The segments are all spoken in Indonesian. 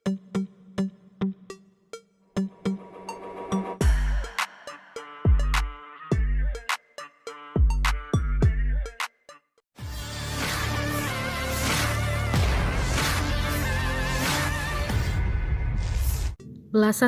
Belasan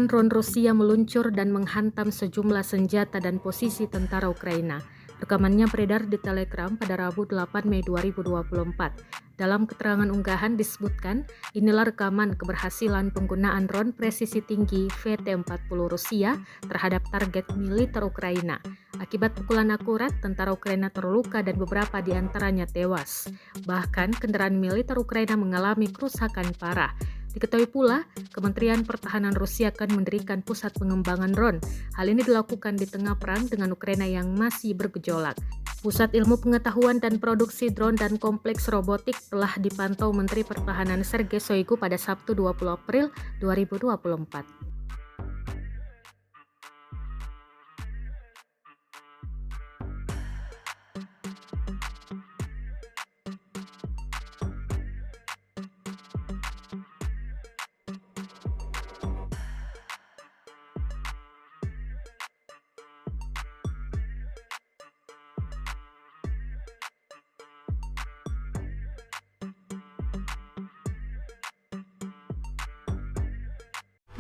drone Rusia meluncur dan menghantam sejumlah senjata dan posisi tentara Ukraina. Rekamannya beredar di Telegram pada Rabu 8 Mei 2024. Dalam keterangan unggahan disebutkan, inilah rekaman keberhasilan penggunaan drone presisi tinggi VT-40 Rusia terhadap target militer Ukraina. Akibat pukulan akurat, tentara Ukraina terluka dan beberapa di antaranya tewas. Bahkan, kendaraan militer Ukraina mengalami kerusakan parah. Diketahui pula, Kementerian Pertahanan Rusia akan mendirikan pusat pengembangan drone. Hal ini dilakukan di tengah perang dengan Ukraina yang masih bergejolak. Pusat Ilmu Pengetahuan dan Produksi Drone dan Kompleks Robotik telah dipantau Menteri Pertahanan Sergei Shoigu pada Sabtu 20 April 2024.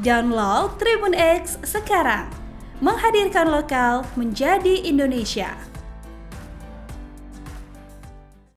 Download Tribun X sekarang, menghadirkan lokal menjadi Indonesia.